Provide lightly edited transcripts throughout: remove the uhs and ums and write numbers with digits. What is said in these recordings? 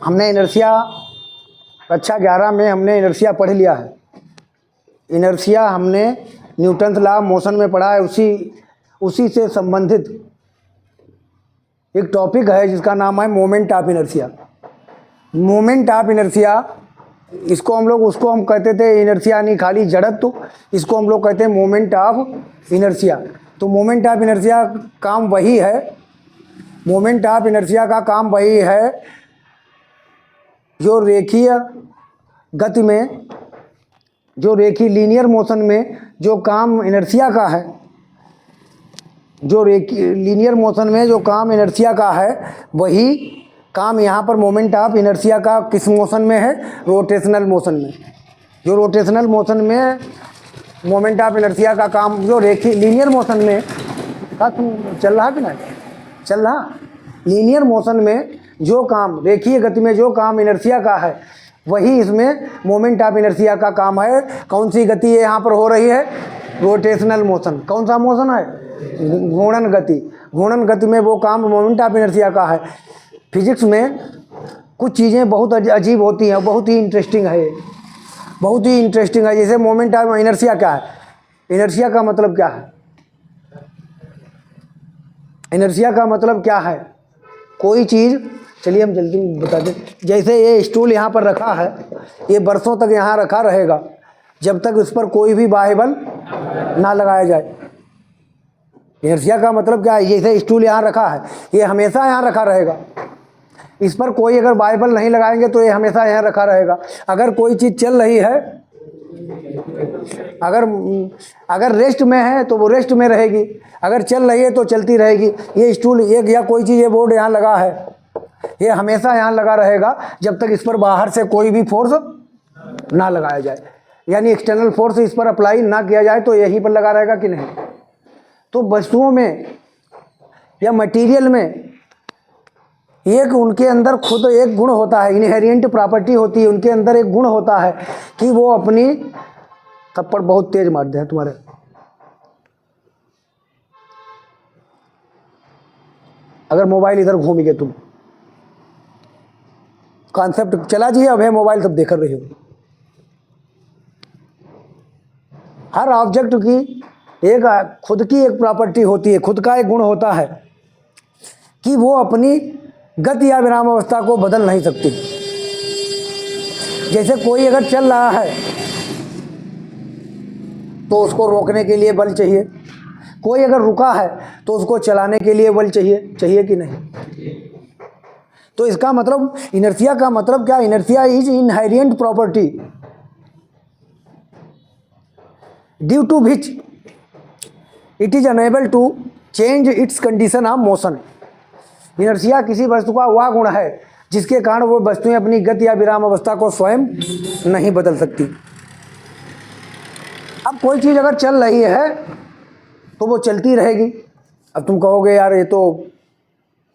हमने इनर्शिया कक्षा 11 में हमने इनर्शिया पढ़ लिया है। इनर्शिया हमने न्यूटन्स लॉ ऑफ मोशन में पढ़ा है। उसी से संबंधित एक टॉपिक है जिसका नाम है moment of inertia. Moment of inertia इसको हम कहते थे इनर्शिया यानी खाली जड़त्व, इसको हम लोग कहते हैं मोमेंट ऑफ इनर्शिया। तो मोमेंट ऑफ इनर्शिया काम वही है, मोमेंट ऑफ इनर्शिया का काम वही है जो रेखीय गति में, जो रेखीय लीनियर मोशन में जो काम इनर्शिया का है, जो लीनियर मोशन में जो काम इनर्शिया का है, वही काम यहाँ पर मोमेंट ऑफ इनर्शिया का किस मोशन में है? रोटेशनल मोशन में। जो रोटेशनल मोशन में मोमेंट ऑफ इनर्शिया का काम जो रेखीय लीनियर मोशन में का चल रहा कि नहीं चल रहा, लीनियर मोशन में जो काम, रेखीय गति में जो काम इनर्शिया का है, वही इसमें मोमेंट ऑफ इनर्शिया का काम है। कौन सी गति है यहाँ पर हो रही है? Rotational motion. कौन सा मोशन है? घूर्णन गति। घूर्णन गति में वो काम मोमेंट ऑफ इनर्शिया का है। फिजिक्स में कुछ चीज़ें बहुत अजीब होती हैं, बहुत ही इंटरेस्टिंग है ये, बहुत ही इंटरेस्टिंग है। जैसे मोमेंट ऑफ इनर्शिया क्या है? इनर्शिया का मतलब क्या है? इनर्शिया का मतलब क्या है? कोई चीज़, चलिए हम जल्दी बता दें। जैसे ये स्टूल यहाँ पर रखा है, ये बरसों तक यहाँ रखा रहेगा जब तक इस पर कोई भी बाह्य बल ना लगाया जाए। इनर्शिया का मतलब क्या है? जैसे स्टूल यहाँ रखा है, ये हमेशा यहाँ रखा रहेगा। इस पर कोई अगर बाह्य बल नहीं लगाएंगे तो ये हमेशा यहाँ रखा रहेगा। अगर कोई चीज़ चल रही है, अगर रेस्ट में है तो वो रेस्ट में रहेगी, अगर चल रही है तो चलती रहेगी। ये स्टूल एक या कोई चीज़, ये बोर्ड यहाँ लगा है, ये हमेशा यहाँ लगा रहेगा जब तक इस पर बाहर से कोई भी फोर्स ना लगाया जाए, यानी एक्सटर्नल फोर्स इस पर अप्लाई ना किया जाए, तो यहीं पर लगा रहेगा कि नहीं। तो वस्तुओं में या मटेरियल में एक उनके अंदर खुद एक गुण होता है, इनहेरिएंट प्रॉपर्टी होती है, उनके अंदर एक गुण होता है कि वो अपनी, थप्पड़ बहुत तेज मारते हैं तुम्हारे, अगर मोबाइल इधर घूम गए तुम, कॉन्सेप्ट चला जी, अब है मोबाइल सब देख रहे हो। हर ऑब्जेक्ट की एक खुद की एक प्रॉपर्टी होती है, खुद का एक गुण होता है कि वो अपनी गति या विराम अवस्था को बदल नहीं सकती। जैसे कोई अगर चल रहा है तो उसको रोकने के लिए बल चाहिए, कोई अगर रुका है तो उसको चलाने के लिए बल चाहिए कि नहीं। तो इसका मतलब, इनर्शिया का मतलब क्या? Inertia is inherent property due to which it is unable to change its condition of motion. Inertia किसी वस्तु का वह गुण है जिसके कारण वो वस्तुएं अपनी गति या विराम अवस्था को स्वयं नहीं बदल सकती। अब कोई चीज़ अगर चल रही है तो वो चलती रहेगी। अब तुम कहोगे यार ये तो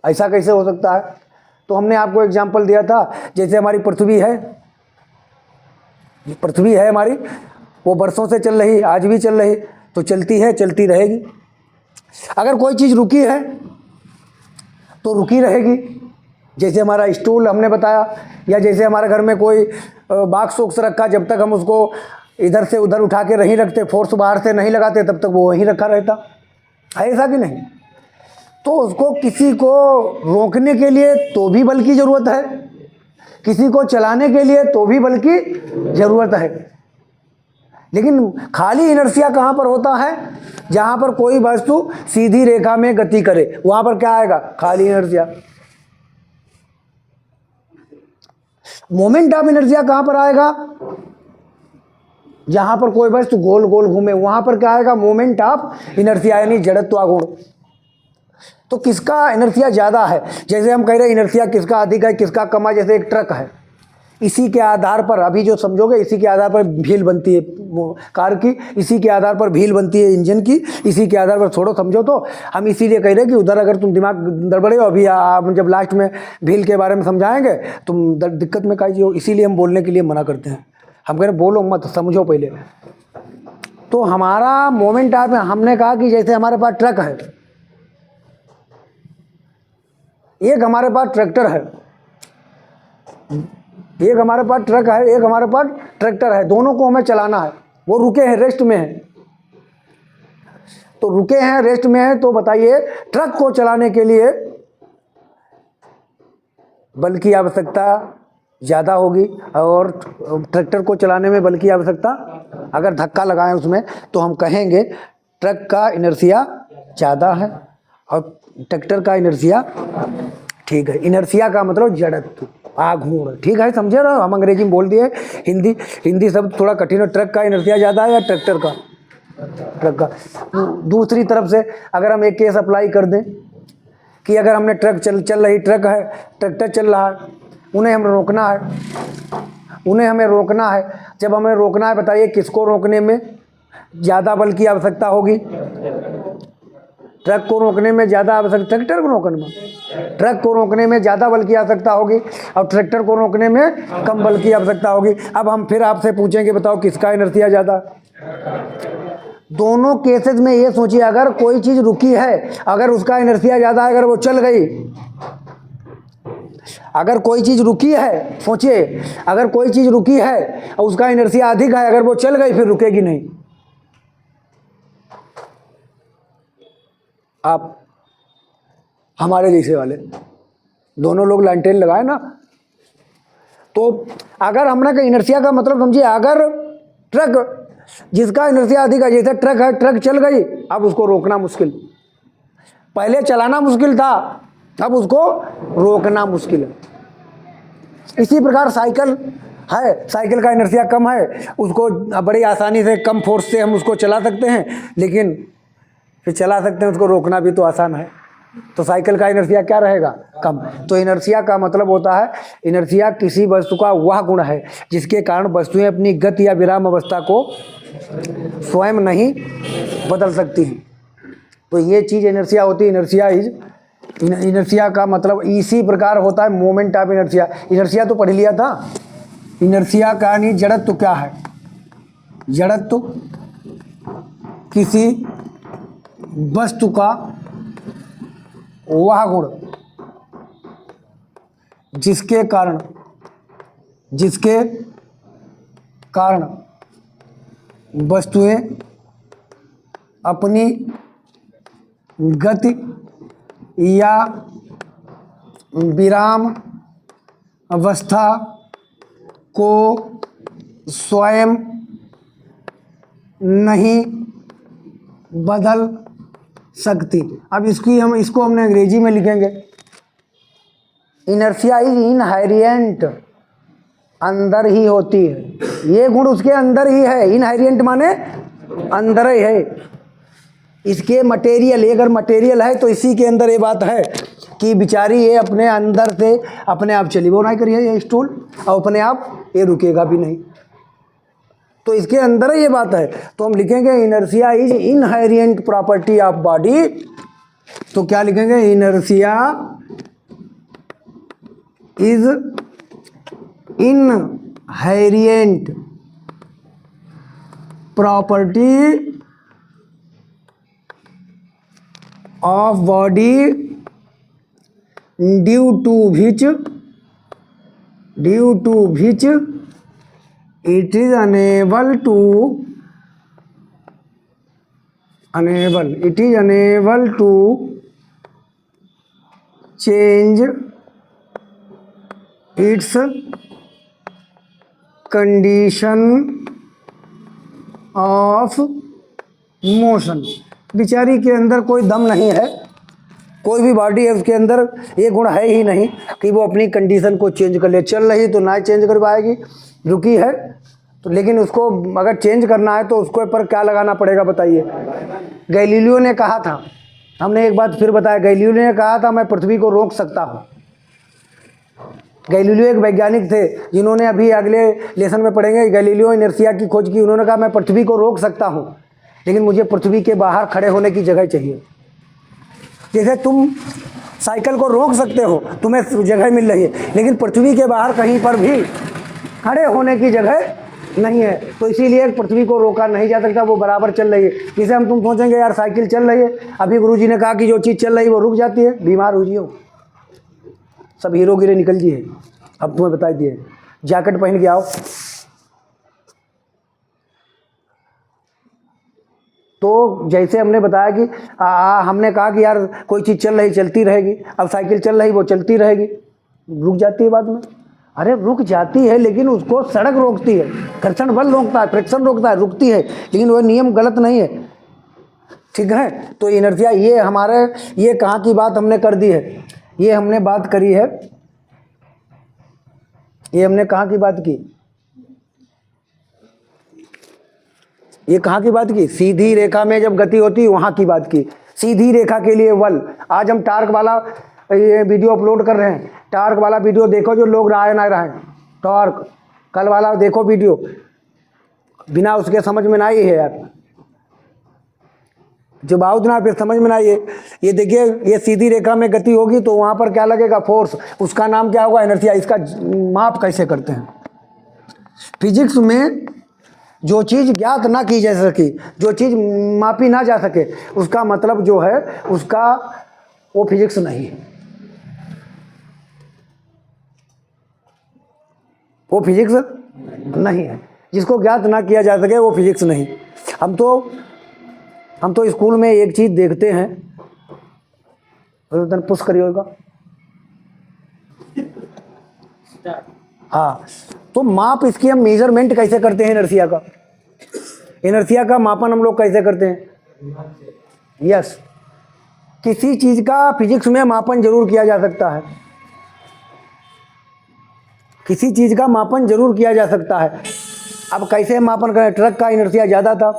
ऐसा कैसे हो सकता है? तो हमने आपको एग्जांपल दिया था, जैसे हमारी पृथ्वी है, ये पृथ्वी है हमारी, वो बरसों से चल रही, आज भी चल रही, तो चलती है, चलती रहेगी। अगर कोई चीज़ रुकी है तो रुकी रहेगी। जैसे हमारा स्टूल हमने बताया, या जैसे हमारे घर में कोई बॉक्स वॉक्स रखा, जब तक हम उसको इधर से उधर उठा के नहीं रखते, फोर्स बाहर से नहीं लगाते, तब तक वो वहीं रखा रहता है, ऐसा कि नहीं। तो उसको किसी को रोकने के लिए तो भी बल की ज़रूरत है, किसी को चलाने के लिए तो भी बल की ज़रूरत है। लेकिन खाली इनर्शिया कहाँ पर होता है? जहाँ पर कोई वस्तु सीधी रेखा में गति करे, वहाँ पर क्या आएगा? खाली इनर्शिया। मोमेंट ऑफ इनर्शिया कहाँ पर आएगा? जहाँ पर कोई वस्तु गोल गोल घूमे, वहाँ पर क्या आएगा? मोमेंट ऑफ इनर्शिया, यानी जड़त्वागुण। तो किसका इनर्शिया ज़्यादा है? जैसे हम कह रहे हैं इनर्शिया किसका अधिक है, किसका कम है। जैसे एक ट्रक है, इसी के आधार पर, अभी जो समझोगे, इसी के आधार पर व्हील बनती है कार की, इसी के आधार पर व्हील बनती है इंजन की, इसी के आधार पर, छोड़ो समझो। तो हम इसीलिए कह रहे हैं कि उधर अगर तुम दिमाग गड़बड़े हो, अभी आप जब लास्ट में व्हील के बारे में समझाएंगे तुम दिक्कत में काई हो, इसीलिए हम बोलने के लिए मना करते हैं। हम कह रहे बोलो मत, समझो पहले। तो हमारा मोमेंट ऑफ, हमने कहा कि जैसे हमारे पास ट्रक है, एक हमारे पास ट्रैक्टर है, एक हमारे पास ट्रक है, एक हमारे पास ट्रैक्टर है, दोनों को हमें चलाना है। वो रुके हैं, रेस्ट में हैं, तो रुके हैं, रेस्ट में हैं, तो बताइए ट्रक को चलाने के लिए बल की आवश्यकता ज़्यादा होगी और ट्रैक्टर को चलाने में बल की आवश्यकता, अगर धक्का लगाएं उसमें तो हम कहेंगे ट्रक का इनर्शिया ज़्यादा है और ट्रैक्टर का इनर्शिया, ठीक है। इनर्शिया का मतलब जड़त्व, आघूर्ण, ठीक है, समझे ना। हम अंग्रेजी में बोल दिए, हिंदी शब्द थोड़ा कठिन है। ट्रक का इनर्शिया ज़्यादा है या ट्रैक्टर का? ट्रक का। दूसरी तरफ से अगर हम एक केस अप्लाई कर दें कि अगर हमने ट्रक चल रही ट्रक है, ट्रैक्टर चल रहा है, उन्हें हमें रोकना है, उन्हें हमें रोकना है। जब हमें रोकना है, बताइए किसको रोकने में ज़्यादा बल की आवश्यकता होगी? ट्रक को रोकने में ज़्यादा आवश्यक, ट्रैक्टर को रोकने में, ट्रक को रोकने में ज़्यादा बल की आवश्यकता होगी और ट्रैक्टर को रोकने में कम बल की आवश्यकता होगी। अब हम फिर आपसे पूछेंगे, बताओ किसका इनर्शिया ज़्यादा? दोनों केसेस में ये सोचिए, अगर कोई चीज़ रुकी है, अगर उसका इनर्शिया ज़्यादा है, अगर वो चल गई, अगर कोई चीज़ रुकी है, सोचिए अगर कोई चीज़ रुकी है और उसका इनर्शिया अधिक है, अगर वो चल गई फिर रुकेगी नहीं। आप हमारे जैसे वाले दोनों लोग लालटेन लगाए ना, तो अगर हमने इनर्शिया का मतलब समझिए, अगर ट्रक जिसका इनर्शिया अधिक है, जैसे ट्रक है, ट्रक चल गई, अब उसको रोकना मुश्किल, पहले चलाना मुश्किल था, अब उसको रोकना मुश्किल है। इसी प्रकार साइकिल है, साइकिल का इनर्शिया कम है, उसको बड़ी आसानी से कम फोर्स से हम उसको चला सकते हैं, लेकिन फिर चला सकते हैं, उसको रोकना भी तो आसान है। तो साइकिल का इनर्शिया क्या रहेगा? कम। तो इनर्शिया का मतलब होता है, इनर्शिया किसी वस्तु का वह गुण है जिसके कारण वस्तुएं अपनी गति या विराम अवस्था को स्वयं नहीं बदल सकती हैं। तो ये चीज़ इनर्शिया होती है। इनर्शिया का मतलब इसी प्रकार होता है मोमेंट ऑफ इनर्शिया। इनर्शिया तो पढ़ लिया था। इनर्शिया का यानी जड़त्व क्या है? जड़त्व किसी वस्तु का वह गुण जिसके कारण वस्तुएं अपनी गति या विराम अवस्था को स्वयं नहीं बदल सकती। अब इसको हमने अंग्रेजी में लिखेंगे, इनर्शिया इज इनहेरिएंट, अंदर ही होती है, ये गुण उसके अंदर ही है। इनहेरिएंट माने अंदर ही है। इसके मटेरियल, अगर मटेरियल है तो इसी के अंदर ये बात है कि बेचारी ये अपने अंदर से अपने आप चली, वो नहीं करिए ये स्टूल, और अपने आप ये रुकेगा भी नहीं, तो इसके अंदर ये बात है। तो हम लिखेंगे inertia is inherent property of body. तो क्या लिखेंगे? Inertia is inherent property of body due to which it is unable to change its condition of motion। बेचारी के अंदर कोई दम नहीं है, कोई भी बॉडी है उसके अंदर ये गुण है ही नहीं कि वो अपनी कंडीशन को चेंज कर ले। चल रही तो ना चेंज कर पाएगी, रुकी है तो, लेकिन उसको अगर चेंज करना है तो उसको ऊपर क्या लगाना पड़ेगा बताइए? गैलीलियो ने कहा था, हमने एक बात फिर बताया, गैलीलियो ने कहा था मैं पृथ्वी को रोक सकता हूँ। गैलीलियो एक वैज्ञानिक थे जिन्होंने, अभी अगले लेसन में पढ़ेंगे, गैलीलियो इनर्शिया की खोज की। उन्होंने कहा मैं पृथ्वी को रोक सकता हूँ, लेकिन मुझे पृथ्वी के बाहर खड़े होने की जगह चाहिए। जैसे तुम साइकिल को रोक सकते हो, तुम्हें जगह मिल रही है, लेकिन पृथ्वी के बाहर कहीं पर भी खड़े होने की जगह नहीं है, तो इसीलिए पृथ्वी को रोका नहीं जा सकता, वो बराबर चल रही है। जैसे तुम सोचेंगे यार साइकिल चल रही है, अभी गुरुजी ने कहा कि जो चीज़ चल रही है वो रुक जाती है, बीमार हो जियो, सब हीरो गिरे निकल जी है। अब तुम्हें बता दिए, जैकेट पहन के आओ। तो जैसे हमने बताया कि हमने कहा कि यार कोई चीज़ चल रही चलती रहेगी, अब साइकिल चल रही वो चलती रहेगी, रुक जाती है बाद में। अरे रुक जाती है लेकिन उसको सड़क रोकती है, घर्षण बल रोकता है, फ्रिक्शन रोकता है, रुकती है, लेकिन वो नियम गलत नहीं है, ठीक है। तो इनर्शिया ये हमारे, ये कहाँ की बात हमने कर दी है, ये हमने बात करी है, ये हमने कहाँ की बात की, ये कहाँ की बात की, सीधी रेखा में जब गति होती है वहाँ की बात की। सीधी रेखा के लिए बल, आज हम टार्क वाला ये वीडियो अपलोड कर रहे हैं, टार्क वाला वीडियो देखो जो लोग रहा ना रहे, टार्क कल वाला देखो वीडियो, बिना उसके समझ में ना आई है यार, जब आओ ना फिर समझ में ना आइए। ये देखिए, ये सीधी रेखा में गति होगी तो वहाँ पर क्या लगेगा, फोर्स, उसका नाम क्या होगा, इनर्शिया। इसका माप कैसे करते हैं, फिजिक्स में जो चीज़ ज्ञात ना की जा सके, जो चीज़ मापी ना जा सके, उसका मतलब जो है उसका वो फिजिक्स नहीं है, वो फिजिक्स नहीं है। जिसको ज्ञात ना किया जा सके वो फिजिक्स नहीं। हम तो स्कूल में एक चीज़ देखते हैं, पुश करिएगा, हाँ, तो माप इसकी हम मेजरमेंट कैसे करते हैं इनर्शिया का, इनर्शिया का मापन हम लोग कैसे करते हैं, यस, किसी चीज़ का फिजिक्स में मापन जरूर किया जा सकता है, किसी चीज़ का मापन जरूर किया जा सकता है। अब कैसे मापन करें, ट्रक का इनर्शिया ज़्यादा था,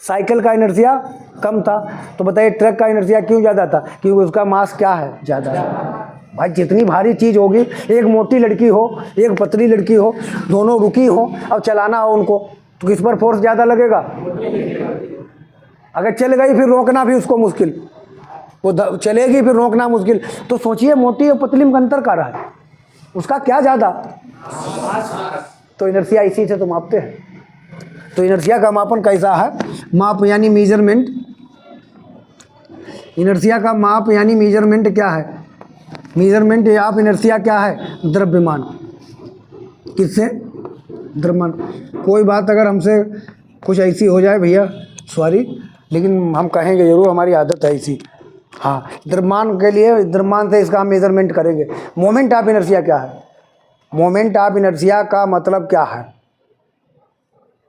साइकिल का इनर्शिया कम था, तो बताइए ट्रक का इनर्शिया क्यों ज़्यादा था, क्योंकि उसका मास क्या है, ज़्यादा है। भाई जितनी भारी चीज़ होगी, एक मोटी लड़की हो एक पतली लड़की हो, दोनों रुकी हो, अब चलाना हो उनको, तो किस पर फोर्स ज़्यादा लगेगा, अगर चल गई फिर रोकना भी उसको मुश्किल, वो चलेगी फिर रोकना मुश्किल। तो सोचिए मोटी और पतली में अंतर क्या रहा है, उसका क्या ज़्यादा, तो इनर्शिया इसी से तो मापते हैं। तो इनर्शिया का मापन कैसा है, माप यानी मेजरमेंट, इनर्शिया का माप यानी मेजरमेंट क्या है, मेजरमेंट ऑफ इनर्शिया क्या है, द्रव्यमान, किससे, द्रव्यमान। कोई बात अगर हमसे कुछ ऐसी हो जाए भैया सॉरी, लेकिन हम कहेंगे जरूर, हमारी आदत है ऐसी, हाँ, द्रव्यमान के लिए, द्रव्यमान से इसका हम मेजरमेंट करेंगे। मोमेंट ऑफ इनर्शिया क्या है, मोमेंट ऑफ इनर्शिया का मतलब क्या है,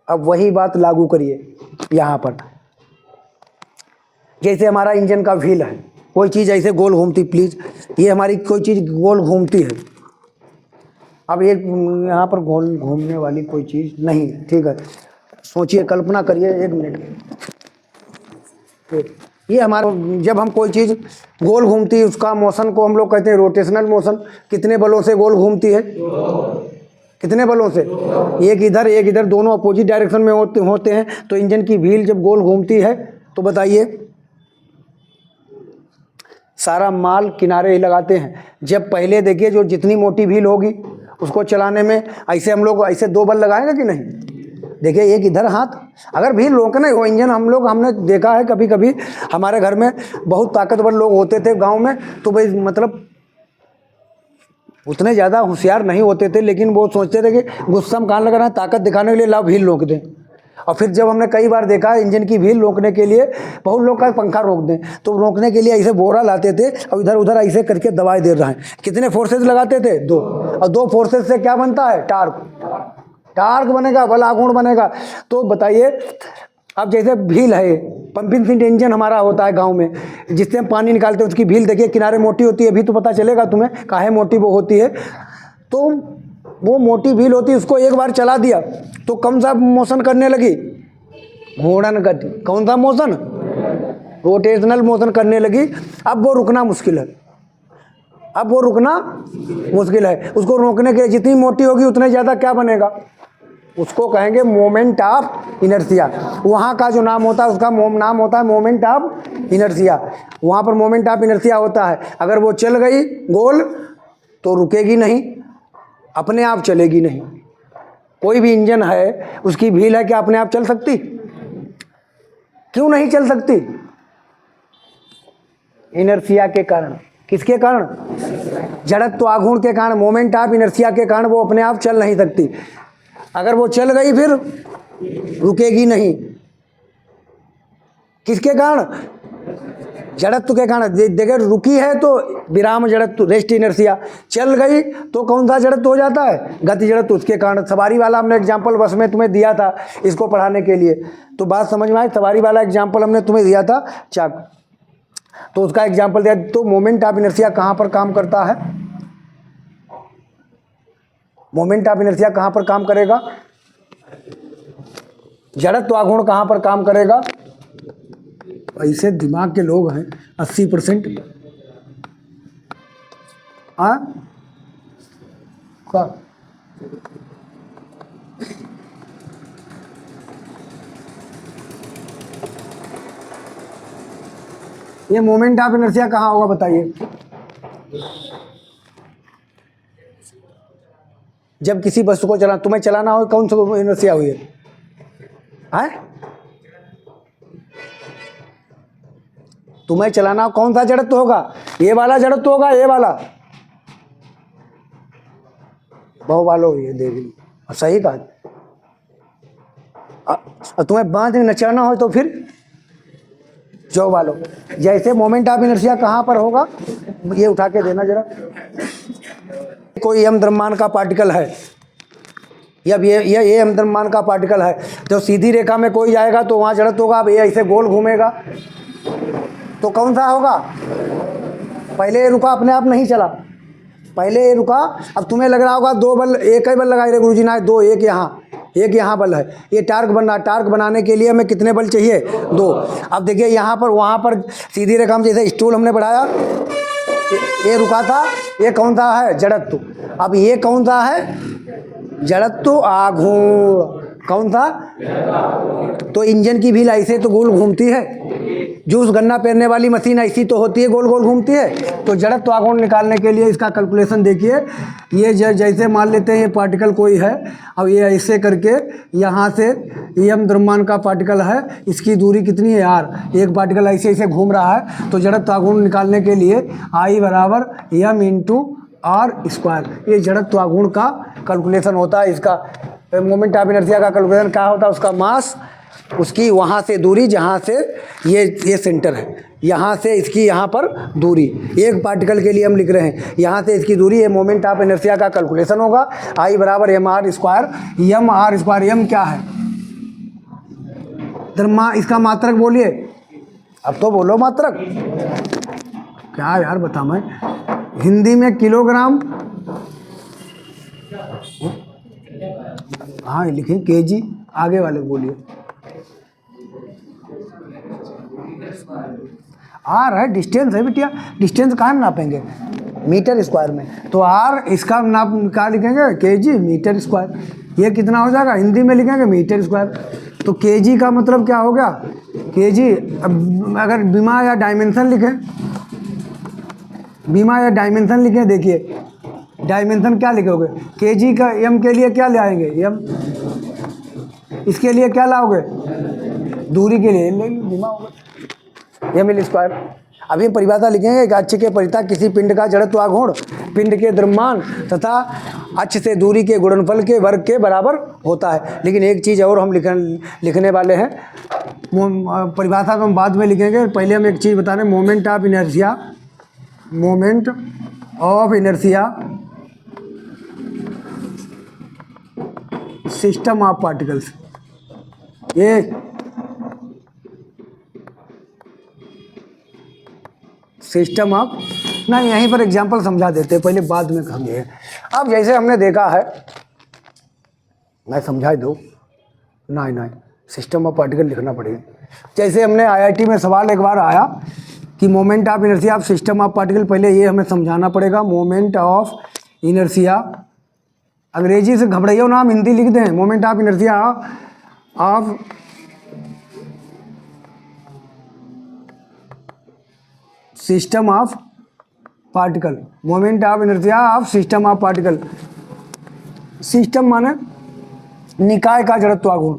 अब वही बात लागू करिए यहाँ पर। जैसे हमारा इंजन का व्हील है, कोई चीज़ ऐसे गोल घूमती, प्लीज़, ये हमारी कोई चीज़ गोल घूमती है, अब एक यहाँ पर गोल घूमने वाली कोई चीज़ नहीं है, ठीक है, सोचिए, कल्पना करिए, एक मिनट, ये हमारा, जब हम कोई चीज़ गोल घूमती है उसका मोशन को हम लोग कहते हैं रोटेशनल मोशन। कितने बलों से गोल घूमती है, कितने बलों से, एक इधर, दोनों अपोजिट डायरेक्शन में होते हैं। तो इंजन की व्हील जब गोल घूमती है तो बताइए, सारा माल किनारे ही लगाते हैं। जब पहले देखिए, जो जितनी मोटी व्हील होगी उसको चलाने में ऐसे हम लोग ऐसे 2 बल लगाएंगे कि नहीं, देखिए एक इधर हाथ, अगर व्हील रोकना हो इंजन, हमने देखा है कभी कभी हमारे घर में बहुत ताकतवर लोग होते थे गांव में, तो भाई मतलब उतने ज़्यादा होशियार नहीं होते थे, लेकिन वो सोचते थे कि गुस्सा में कहाँ लगा रहा है, ताकत दिखाने के लिए लाओ व्हील रोक दें। और फिर जब हमने कई बार देखा इंजन की व्हील रोकने के लिए, बहुत लोग का पंखा रोक दें, तो रोकने के लिए ऐसे बोरा लाते थे और इधर उधर ऐसे करके दबाई दे रहे हैं। कितने फोर्सेस लगाते थे, 2, और 2 फोर्सेस से क्या बनता है, टार्क बनेगा, बल आघूर्ण बनेगा। तो बताइए, अब जैसे व्हील है, पंपिंग सीट इंजन हमारा होता है गांव में, जिससे हम पानी निकालते हैं, उसकी व्हील देखिए किनारे मोटी होती है, अभी तो पता चलेगा तुम्हें काहे मोटी वो होती है। तो वो मोटी व्हील होती है, उसको एक बार चला दिया तो कौन सा मोशन करने लगी, घूर्णन गति, कौन सा मोशन, रोटेशनल मोशन करने लगी। अब वो रुकना मुश्किल है, अब वो रुकना मुश्किल है। उसको रोकने के लिए जितनी मोटी होगी उतने ज़्यादा क्या बनेगा, उसको कहेंगे मोमेंट ऑफ इनर्शिया। वहाँ का जो नाम होता है उसका नाम होता है मोमेंट ऑफ इनर्शिया। वहाँ पर मोमेंट ऑफ इनर्शिया होता है, अगर वो चल गई गोल तो रुकेगी नहीं, अपने आप चलेगी नहीं। कोई भी इंजन है, उसकी व्हील है, क्या अपने आप चल सकती, क्यों नहीं चल सकती, इनर्शिया के कारण। किसके कारण? जड़त्व आघूर्ण के कारण, मोमेंट ऑफ इनर्शिया के कारण वो अपने आप चल नहीं सकती। अगर वो चल गई फिर रुकेगी नहीं। किसके कारण? जड़त्व के कारण। देखिए रुकी है तो विराम जड़त्व, रेस्ट इनर्शिया। चल गई तो कौन सा जड़त्व हो जाता है? गति जड़त्व। उसके कारण सवारी वाला हमने एग्जाम्पल बस में तुम्हें दिया था इसको पढ़ाने के लिए, तो बात समझ में आई। सवारी वाला एग्जाम्पल हमने तुम्हें दिया था चाक, तो उसका एग्जाम्पल दिया। तो मोमेंट ऑफ इनर्शिया कहाँ पर काम करता है? मोमेंट ऑफ इनर्शिया कहाँ पर काम करेगा? जड़त्व आघूर्ण कहाँ पर काम करेगा? ऐसे दिमाग के लोग हैं 80%। हाँ का ये मोमेंट ऑफ इनर्शिया कहाँ होगा बताइए? जब किसी वस्तु को चलाना, तुम्हें चलाना हो, कौन सा इनर्शिया हुई है? तुम्हें चलाना हो, कौन सा जड़त्व होगा? ये वाला जड़त्व होगा, ये वाला बहु वालो, ये देख ली सही कहा। तुम्हें बांध नचाना हो तो फिर जो वालो। जैसे मोमेंट ऑफ इनर्शिया कहाँ पर होगा? ये उठा के देना जरा। कोई m द्रव्यमान का पार्टिकल है, अब ये m द्रव्यमान का पार्टिकल है, जो सीधी रेखा में कोई जाएगा तो वहाँ जड़त्व होगा। अब ये ऐसे गोल घूमेगा तो कौन सा होगा? पहले ये रुका, अपने आप नहीं चला, पहले ये रुका। अब तुम्हें लग रहा होगा दो बल, एक ही बल लगाए रे गुरुजी ना, दो, एक यहाँ बल है। ये टार्क बनना, टार्क बनाने के लिए हमें कितने बल चाहिए? 2। अब देखिए यहाँ पर, वहाँ पर सीधी रेखा में जैसे स्टूल हमने बढ़ाया, ये रुका था, ये कौन सा है? जड़त्व। अब ये कौन सा है? जड़त्व आघूर्ण। कौन था? तो इंजन की व्हील ऐसे तो गोल घूमती है, जूस गन्ना पेरने वाली मशीन ऐसी तो होती है, गोल गोल घूमती है। तो जड़त्व आघूर्ण निकालने के लिए इसका कैलकुलेशन देखिए। ये जैसे मान लेते हैं ये पार्टिकल कोई है, अब ये ऐसे करके यहाँ से m द्रव्यमान का पार्टिकल है, इसकी दूरी कितनी है r? एक पार्टिकल ऐसे ऐसे घूम रहा है, तो जड़त्व आघूर्ण निकालने के लिए I बराबर m इंटू r स्क्वायर, ये जड़त्व आघूर्ण का कैलकुलेशन होता है। इसका मोमेंट ऑफ इनर्शिया का कैलकुलेशन क्या होता है? उसका मास, उसकी वहाँ से दूरी, जहाँ से ये सेंटर है, यहाँ से इसकी यहाँ पर दूरी, एक पार्टिकल के लिए हम लिख रहे हैं, यहाँ से इसकी दूरी, ये मोमेंट ऑफ इनर्शिया का कैलकुलेशन होगा। आई बराबर M R square. M R square, M क्या है? इसका मात्रक बोलिए, अब तो बोलो मात्रक। क्या यार बता, मैं हिंदी में किलोग्राम, हाँ लिखें केजी, आगे वाले बोलिए। आर है, डिस्टेंस है बिटिया, डिस्टेंस कहाँ नापेंगे? मीटर स्क्वायर में। तो आर इसका नाप कहाँ लिखेंगे? KG metre square. ये कितना हो जाएगा? हिंदी में लिखेंगे मीटर स्क्वायर। तो केजी का मतलब क्या हो गया? केजी। अब अगर बीमा या डायमेंशन लिखें, बीमा या डायमेंशन लिखें, देखिए डायमेंशन क्या लिखोगे? केजी का एम के लिए क्या ले आएंगे? एम। इसके लिए क्या लाओगे? दूरी के लिए ले बीमा होगा, एम एल स्क्वायर। अभी परिभाषा लिखेंगे कि अक्ष के परितः किसी पिंड का जड़त्व आघूर्ण पिंड के द्रव्यमान तथा अक्ष से दूरी के गुणनफल के वर्ग के बराबर होता है। लेकिन एक चीज़ और हम लिखने वाले हैं, परिभाषा को हम बाद में लिखेंगे, पहले हम एक चीज़ बता रहे हैं। Moment of inertia, moment of inertia system of particles. ये सिस्टम ऑफ, ना यहीं पर एग्जांपल समझा देते हैं, पहले बाद में कहेंगे। अब जैसे हमने देखा है, मैं समझा दूँ? नहीं, सिस्टम ऑफ पार्टिकल लिखना पड़ेगा। जैसे हमने आईआईटी में सवाल एक बार आया कि moment of inertia of system of particle, पहले ये हमें समझाना पड़ेगा। मोमेंट ऑफ इनर्शिया, अंग्रेजी से घबराइयो ना, हम हिंदी लिख दें। Moment of inertia of system of particle, moment of inertia of system of particle. System माने निकाय का जड़त्व आघूर्ण।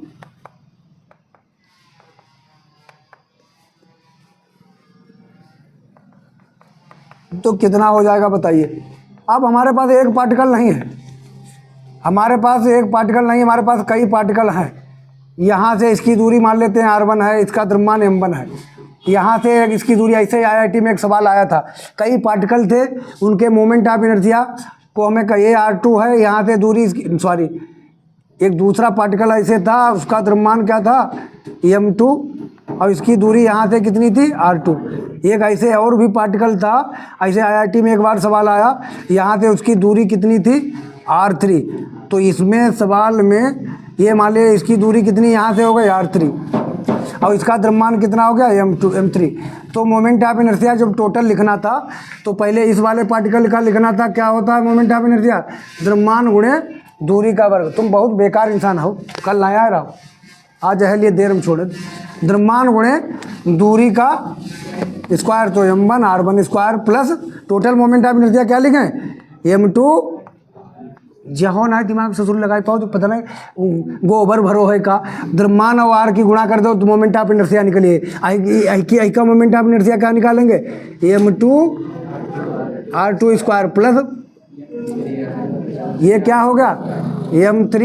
तो कितना हो जाएगा बताइए। अब हमारे पास एक पार्टिकल नहीं है, हमारे पास एक पार्टिकल नहीं, हमारे पास कई पार्टिकल हैं। यहाँ से इसकी दूरी मान लेते हैं r1 है, इसका द्रव्यमान m1 है। यहाँ से इसकी दूरी, ऐसे IIT में एक सवाल आया था, कई पार्टिकल थे, उनके मोमेंट ऑफ इनर्शिया को हमें ये r2 है, यहाँ से दूरी सॉरी एक दूसरा पार्टिकल ऐसे था, उसका द्रव्यमान क्या था m2, और इसकी दूरी यहाँ से कितनी थी r2। एक ऐसे और भी पार्टिकल था, ऐसे IIT में एक बार सवाल आया, यहाँ से उसकी दूरी कितनी थी r3। तो इसमें सवाल में ये मान लिया इसकी दूरी कितनी यहाँ से हो गई r3, और इसका द्रव्यमान कितना हो गया m3। तो मोमेंट ऑफ इनर्शिया जब टोटल लिखना था तो पहले इस वाले पार्टिकल का लिखना था, क्या होता है मोमेंट ऑफ इनर्शिया, द्रव्यमान गुणे दूरी का वर्ग। तुम बहुत बेकार इंसान हो, कल नया रहो, आज है लिए देर में छोड़े। द्रव्यमान गुणे दूरी का स्क्वायर, तो m1 r1 square plus total moment of inertia क्या लिखें m2, जहाँ ना दिमाग से सुर लगाई पाओ तो पता नहीं गोबर भरो है का, द्रव्यमान और आर की गुणा कर दो तो मोमेंट ऑफ इनर्शिया निकलिए। आई का मोमेंट ऑफ इनर्शिया क्या निकालेंगे m2 r2 स्क्वायर प्लस ये क्या होगा m3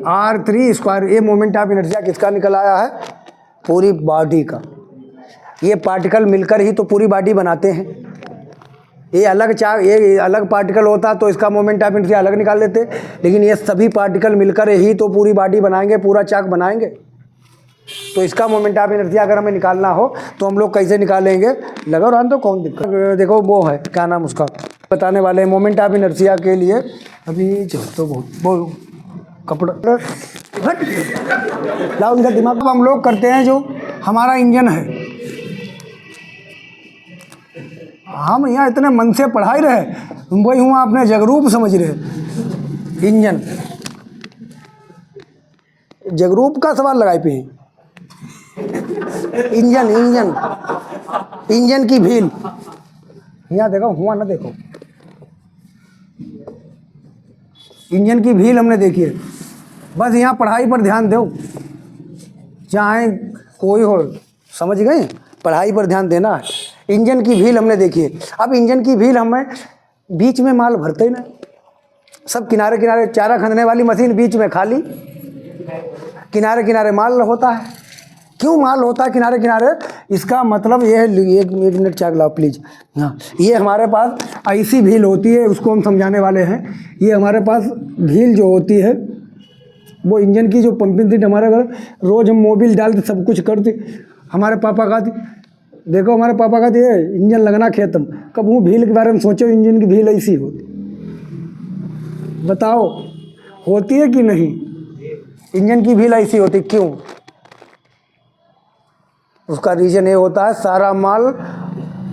r3 स्क्वायर। ये मोमेंट ऑफ इनर्शिया किसका निकल आया है, पूरी बॉडी का। ये पार्टिकल मिलकर ही तो पूरी बॉडी बनाते हैं। ये अलग पार्टिकल होता तो इसका मोमेंट ऑफ इनर्शिया अलग निकाल लेते, लेकिन ये सभी पार्टिकल मिलकर ही तो पूरी बॉडी बनाएंगे, पूरा चाक बनाएंगे। तो इसका मोमेंट ऑफ इनर्शिया अगर हमें निकालना हो तो हम लोग कैसे निकालेंगे, लगा रहा तो कौन दिक्कत। देखो वो है क्या नाम उसका बताने वाले हैं मोमेंट ऑफ इनर्शिया के लिए। अभी तो बहुत कपड़ा लाओ उनका दिमाग। हम लोग करते हैं जो हमारा इंजन है, हम यहाँ इतने मन से पढ़ाई रहे, वही हुआ अपने जगरूप समझ रहे। इंजन जगरूप का सवाल लगाए पे इंजन इंजन इंजन की भील यहाँ देखो, हुआ ना देखो, इंजन की भील हमने देखी है। बस यहाँ पढ़ाई पर ध्यान दो, चाहे कोई हो, समझ गए, पढ़ाई पर ध्यान देना है। इंजन की भील हमने देखी है। अब इंजन की भील हमें बीच में माल भरते ही ना, सब किनारे किनारे, चारा खंदने वाली मशीन बीच में खाली, किनारे किनारे माल होता है। क्यों माल होता है किनारे किनारे, इसका मतलब ये है, एक मिनट चाक लाओ प्लीज़। हाँ, ये हमारे पास ऐसी भील होती है, उसको हम समझाने वाले हैं। ये हमारे पास भील जो होती है वो इंजन की जो पंपिंग थी, हमारे घर रोज़ हम मोबिल डालते सब कुछ करते। हमारे पापा कहते, देखो हमारे पापा कहते हैं इंजन लगना खेतम, कब वो भील के बारे में सोचो, इंजन की भील ऐसी होती, बताओ होती है कि नहीं। इंजन की भील ऐसी होती क्यों, उसका रीज़न ये होता है सारा माल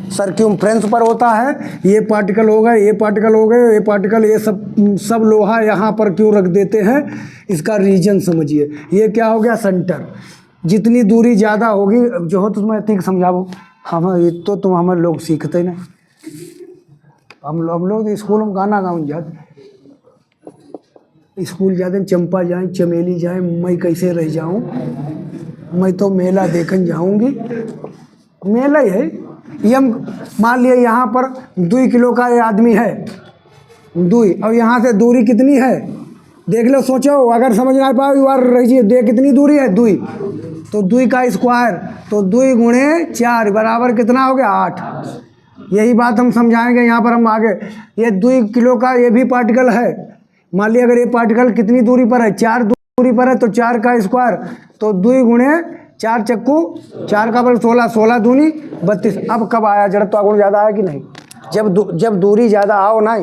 सर्क्यूम्फ्रेंस पर होता है। ये पार्टिकल हो गए, ये पार्टिकल हो गए, ये पार्टिकल, ये सब लोहा यहाँ पर क्यों रख देते हैं, इसका रीजन समझिए। ये क्या हो गया सेंटर, जितनी दूरी ज़्यादा होगी, जो हो तुम्हें ठीक समझाओ। हम ये तो तुम हमारे लोग सीखते ना, हम लोग स्कूल में गाना गाऊँ जाते, स्कूल जाते चंपा जाए चमेली जाए, मैं कैसे रह जाऊँ, मैं तो मेला देखने जाऊँगी। मेला ही है ये। मान लिया यहाँ पर 2 किलो का ये आदमी है, 2, और यहाँ से दूरी कितनी है देख लो, सोचो, अगर समझ ना पाओ यार रहिए, दे कितनी दूरी है 2, तो 2 का स्क्वायर, तो 2 गुणे 4 बराबर कितना हो गया 8। यही बात हम समझाएंगे यहाँ पर हम आगे। ये 2 किलो का ये भी पार्टिकल है, मान लिया अगर ये पार्टिकल कितनी दूरी पर है, 4 दूरी पर है, तो 4 का स्क्वायर, तो 2 गुणे 4 चक्कू 4 का बल 16, 16 दूनी 32। अब कब आया जड़त्व गुण ज़्यादा आया कि नहीं, जब दूरी ज़्यादा आओ ना,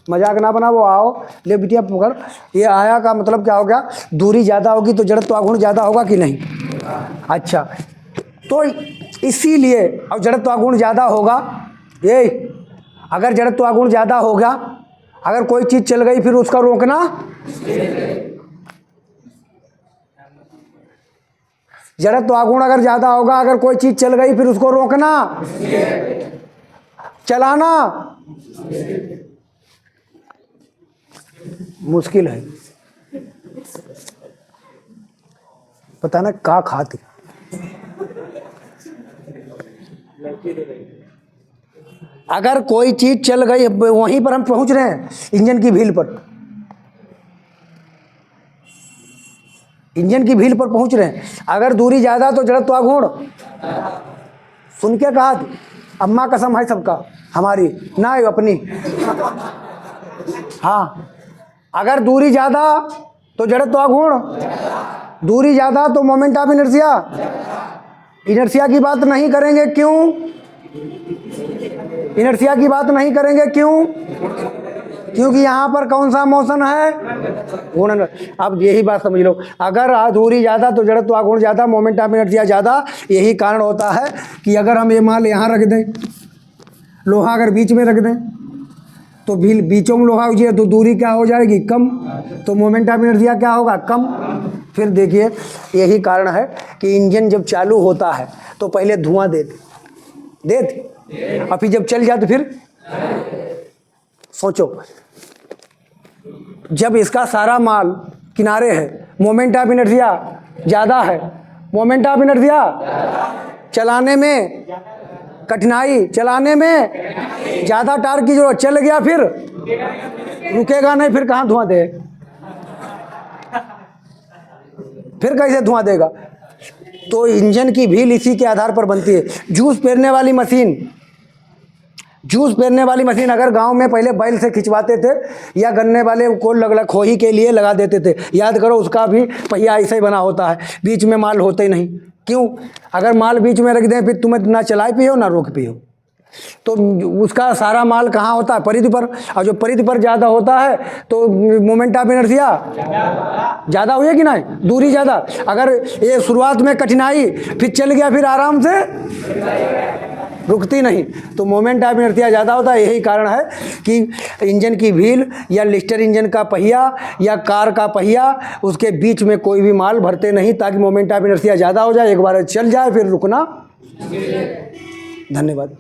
मजाक ना बनाओ, आओ ले बिटिया पकड़। ये आया का मतलब क्या हो गया, दूरी ज़्यादा होगी तो जड़त्व गुण ज़्यादा होगा कि नहीं। अच्छा, तो इसीलिए अब जड़त्व गुण ज़्यादा होगा, ये अगर जड़त्व गुण ज़्यादा होगा, अगर कोई चीज़ चल गई फिर उसका रोकना, जड़त्व गुण अगर ज़्यादा होगा, अगर कोई चीज़ चल गई फिर उसको रोकना, चलाना मुश्किल है। पता ना का खाती अगर कोई चीज़ चल गई, वहीं पर हम पहुंच रहे हैं इंजन की व्हील पर, इंजन की व्हील पर पहुंच रहे हैं। अगर दूरी ज़्यादा तो जड़त्वाघूर्ण, सुन के कहा, अम्मा कसम है सबका, हमारी ना अपनी। हाँ, अगर दूरी ज़्यादा तो जड़त्वाघूर्ण, दूरी ज़्यादा तो मोमेंट ऑफ इनर्शिया। इनर्शिया की बात नहीं करेंगे, क्यों? इनर्शिया की बात नहीं करेंगे, क्यों? क्योंकि यहाँ पर कौन सा मोशन है? घूर्णन। अब यही बात समझ लो, अगर दूरी ज़्यादा तो जड़त्वाघूर्ण ज़्यादा, मोमेंट ऑफ इनर्शिया ज़्यादा। यही कारण होता है कि अगर हम ये माल यहाँ रख दें, लोहा अगर बीच में रख दें, तो बीचों में लोहा हो जाए तो दूरी क्या हो जाएगी? कम, तो मोमेंट ऑफ इनर्शिया क्या होगा? कम। फिर देखिए, यही कारण है कि इंजन जब चालू होता है तो पहले धुआं देते और फिर जब चल जाए तो फिर सोचो, जब इसका सारा माल किनारे है, मोमेंट ऑफ इनर्शिया ज़्यादा है, मोमेंट ऑफ इनर्शिया चलाने में कठिनाई, चलाने में ज़्यादा टार्क की जरूरत, चल गया फिर रुकेगा नहीं, फिर कहाँ धुआं दे? फिर कैसे धुआं देगा? तो इंजन की व्हील इसी के आधार पर बनती है। जूस पेरने वाली मशीन, जूस पेरने वाली मशीन अगर गांव में पहले बैल से खिंचवाते थे या गन्ने वाले को खोही के लिए लगा देते थे, याद करो उसका भी पहिया ऐसे ही बना होता है, बीच में माल होते ही नहीं। क्यों? अगर माल बीच में रख दें फिर तुम्हें ना चलाए पियो ना रोक पियो, तो उसका सारा माल कहाँ होता है? परिधि पर। और जो परिधि पर ज़्यादा होता है तो मोमेंट ऑफ इनर्शिया ज़्यादा हुई कि नहीं? दूरी ज़्यादा। अगर ये शुरुआत में कठिनाई, फिर चल गया, फिर आराम से रुकती नहीं, तो मोमेंट ऑफ इनर्शिया ज़्यादा होता है। यही कारण है कि इंजन की व्हील या लिस्टर इंजन का पहिया या कार का पहिया, उसके बीच में कोई भी माल भरते नहीं, ताकि मोमेंट ऑफ इनर्शिया ज़्यादा हो जाए, एक बार चल जाए फिर रुकना। धन्यवाद।